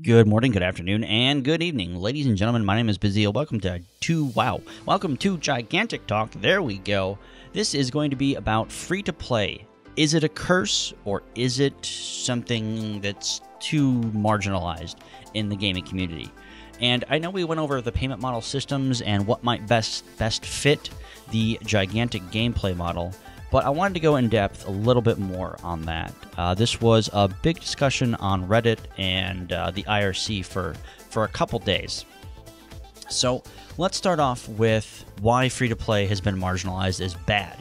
Good morning, good afternoon, and good evening, ladies and gentlemen. My name is Bizio. Welcome to Gigantic Talk. There we go. This is going to be about free-to-play. Is it a curse, or is it something that's too marginalized in the gaming community? And I know we went over the payment model systems and what might best fit the Gigantic gameplay model, but I wanted to go in depth a little bit more on that. This was a big discussion on Reddit and the IRC for a couple days. So let's start off with why free-to-play has been marginalized as bad.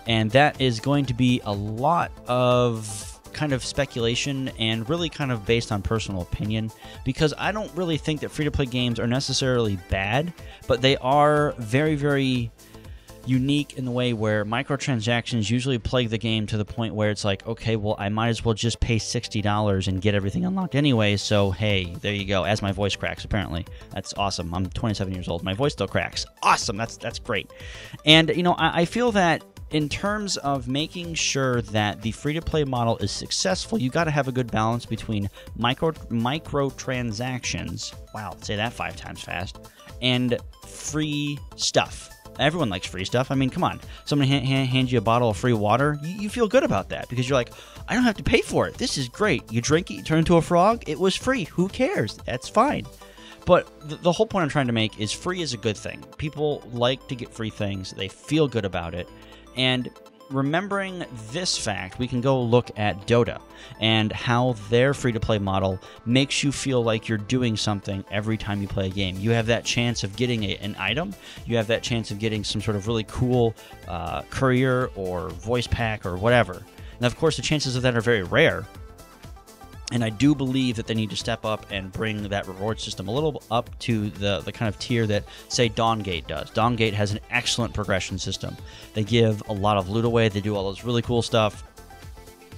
And that is going to be a lot of kind of speculation and really kind of based on personal opinion, because I don't really think that free-to-play games are necessarily bad, but they are very, very unique in the way where microtransactions usually plague the game to the point where it's like, okay, well, I might as well just pay $60 and get everything unlocked anyway, so hey, there you go. As my voice cracks, apparently. That's awesome. I'm 27 years old. My voice still cracks. Awesome. That's great. And, you know, I feel that in terms of making sure that the free-to-play model is successful, you got to have a good balance between microtransactions, wow, say that 5 times fast, and free stuff. Everyone likes free stuff. I mean, come on. Somebody hands you a bottle of free water, you feel good about that because you're like, I don't have to pay for it. This is great. You drink it, you turn into a frog. It was free. Who cares? That's fine. But the whole point I'm trying to make is free is a good thing. People like to get free things. They feel good about it. And remembering this fact, we can go look at Dota and how their free-to-play model makes you feel like you're doing something every time you play a game. You have that chance of getting an item. You have that chance of getting some sort of really cool courier or voice pack or whatever. And of course, the chances of that are very rare. And I do believe that they need to step up and bring that reward system a little up to the kind of tier that, say, Dawngate does. Dawngate has an excellent progression system. They give a lot of loot away. They do all this really cool stuff.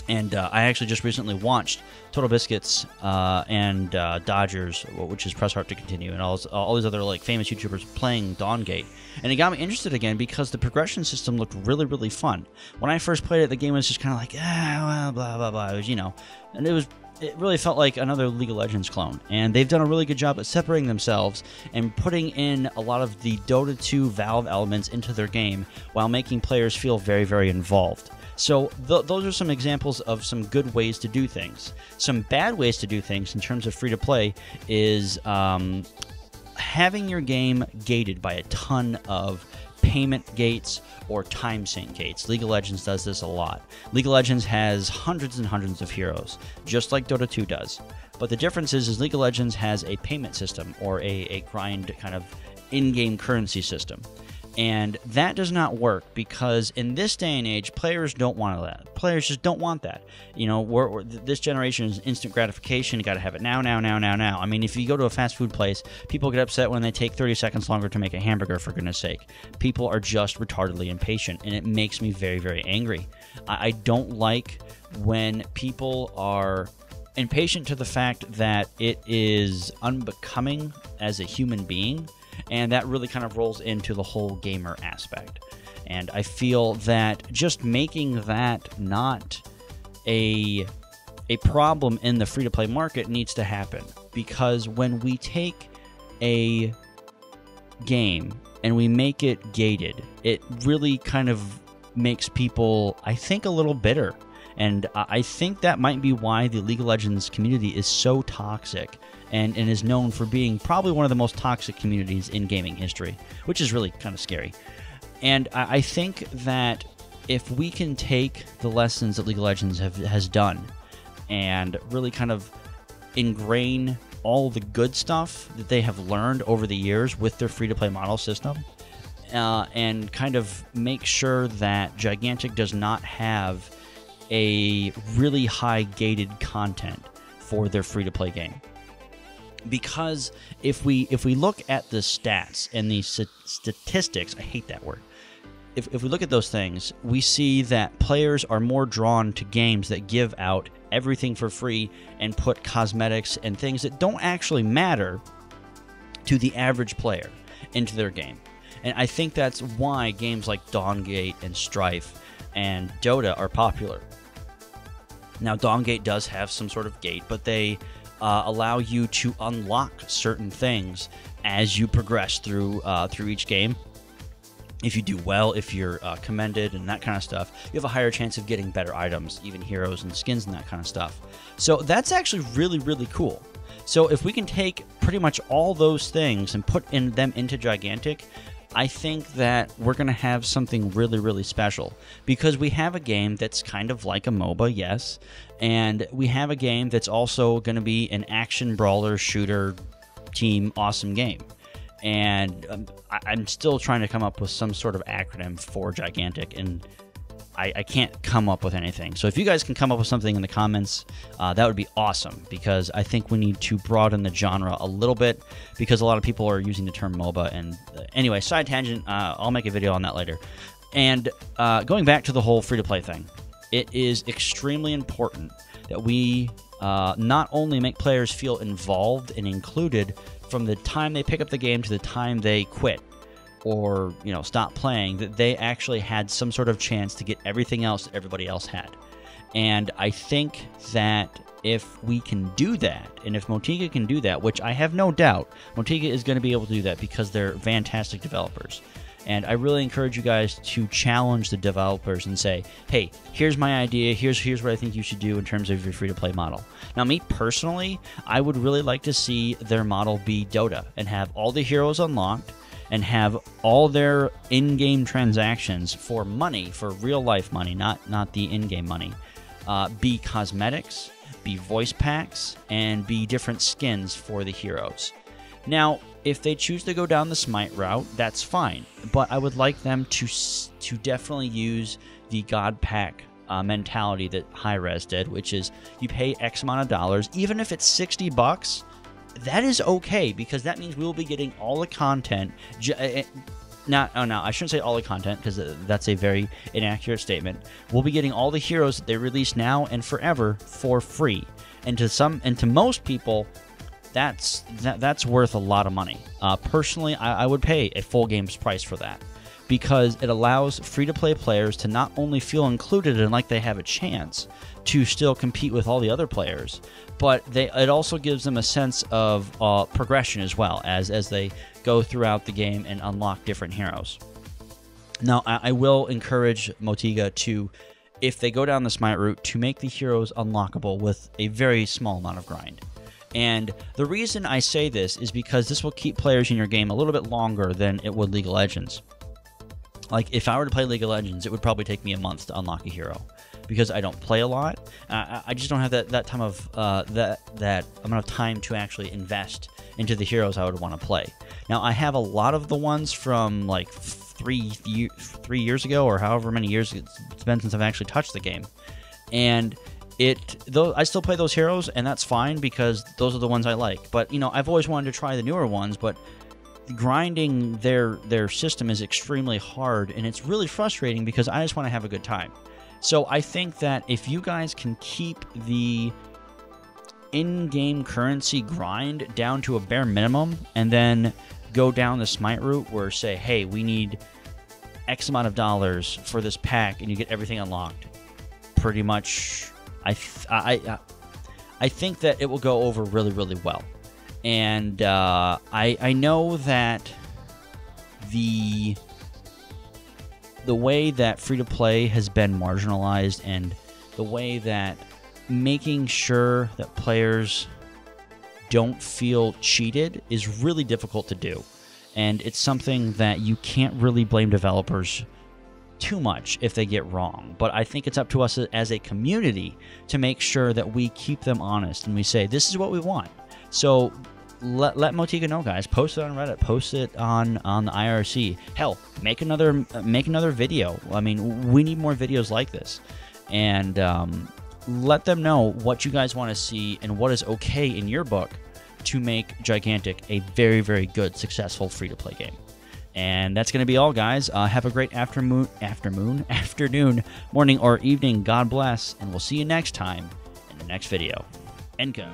And I actually just recently watched Total Biscuits and Dodgers, which is Press Heart to Continue, and all these other like famous YouTubers playing Dawngate. And it got me interested again because the progression system looked really, really fun. When I first played it, the game was just kind of like, well, blah, blah, blah. It was, you know, and it really felt like another League of Legends clone. And they've done a really good job at separating themselves and putting in a lot of the Dota 2 Valve elements into their game while making players feel very, very involved. So those are some examples of some good ways to do things. Some bad ways to do things in terms of free-to-play is having your game gated by a ton of payment gates or time sync gates. League of Legends does this a lot. League of Legends has hundreds and hundreds of heroes, just like Dota 2 does. But the difference is League of Legends has a payment system or a grind kind of in-game currency system. And that does not work because in this day and age, players don't want that. Players just don't want that. You know, this generation is instant gratification. You got to have it now. I mean, if you go to a fast food place, people get upset when they take 30 seconds longer to make a hamburger, for goodness sake. People are just retardedly impatient, and it makes me very, very angry. I don't like when people are impatient to the fact that it is unbecoming as a human being. And that really kind of rolls into the whole gamer aspect. And I feel that just making that not a problem in the free-to-play market needs to happen. Because when we take a game and we make it gated, it really kind of makes people, I think, a little bitter. And I think that might be why the League of Legends community is so toxic and is known for being probably one of the most toxic communities in gaming history, which is really kind of scary. And I think that if we can take the lessons that League of Legends has done and really kind of ingrain all the good stuff that they have learned over the years with their free-to-play model system, and kind of make sure that Gigantic does not have a really high gated content for their free-to-play game. Because if we look at the stats and the statistics, I hate that word. If we look at those things, we see that players are more drawn to games that give out everything for free and put cosmetics and things that don't actually matter to the average player into their game. And I think that's why games like Dawngate and Strife and Dota are popular. Now, Dawngate does have some sort of gate, but they allow you to unlock certain things as you progress through each game. If you do well, if you're commended and that kind of stuff, you have a higher chance of getting better items, even heroes and skins and that kind of stuff. So that's actually really, really cool. So if we can take pretty much all those things and put them into Gigantic, I think that we're going to have something really, really special, because we have a game that's kind of like a MOBA, yes, and we have a game that's also going to be an action brawler shooter team awesome game. And I'm still trying to come up with some sort of acronym for Gigantic, and I can't come up with anything. So if you guys can come up with something in the comments, that would be awesome, because I think we need to broaden the genre a little bit, because a lot of people are using the term MOBA. And anyway, side tangent, I'll make a video on that later. And going back to the whole free-to-play thing, it is extremely important that we not only make players feel involved and included from the time they pick up the game to the time they quit or stop playing, that they actually had some sort of chance to get everything else that everybody else had. And I think that if we can do that, and if Motiga can do that, which I have no doubt Motiga is going to be able to do that, because they're fantastic developers. And I really encourage you guys to challenge the developers and say, hey, here's my idea, here's what I think you should do in terms of your free-to-play model. Now, me personally, I would really like to see their model be Dota and have all the heroes unlocked and have all their in-game transactions for money, for real-life money, not the in-game money, be cosmetics, be voice packs, and be different skins for the heroes. Now, if they choose to go down the Smite route, that's fine, but I would like them to definitely use the God Pack mentality that Hi-Rez did, which is you pay X amount of dollars, even if it's $60, that is okay, because that means we will be getting all the content. No, I shouldn't say all the content, because that's a very inaccurate statement. We'll be getting all the heroes that they release now and forever for free, and to most people, that's worth a lot of money. Personally, I would pay a full game's price for that, because it allows free-to-play players to not only feel included and like they have a chance to still compete with all the other players, but it also gives them a sense of progression as well, as they go throughout the game and unlock different heroes. Now, I will encourage Motiga to, if they go down the Smite route, to make the heroes unlockable with a very small amount of grind. And the reason I say this is because this will keep players in your game a little bit longer than it would League of Legends. Like, if I were to play League of Legends, it would probably take me a month to unlock a hero, because I don't play a lot. I just don't have that time of that amount of time to actually invest into the heroes I would want to play. Now, I have a lot of the ones from like 3 years ago, or however many years it's been since I've actually touched the game, and I still play those heroes, and that's fine, because those are the ones I like. But I've always wanted to try the newer ones, but grinding their system is extremely hard, and it's really frustrating, because I just want to have a good time. So I think that if you guys can keep the in-game currency grind down to a bare minimum, and then go down the Smite route where, say, hey, we need X amount of dollars for this pack, and you get everything unlocked, pretty much, I think that it will go over really, really well. And I know that the way that free-to-play has been marginalized, and the way that making sure that players don't feel cheated is really difficult to do. And it's something that you can't really blame developers too much if they get wrong. But I think it's up to us as a community to make sure that we keep them honest, and we say, this is what we want. So let Motiga know, guys. Post it on Reddit. Post it on the IRC. Hell, make another video. I mean, we need more videos like this. And let them know what you guys want to see and what is okay in your book to make Gigantic a very, very good, successful free-to-play game. And that's going to be all, guys. Have a great afternoon, morning, or evening. God bless, and we'll see you next time in the next video. Enco.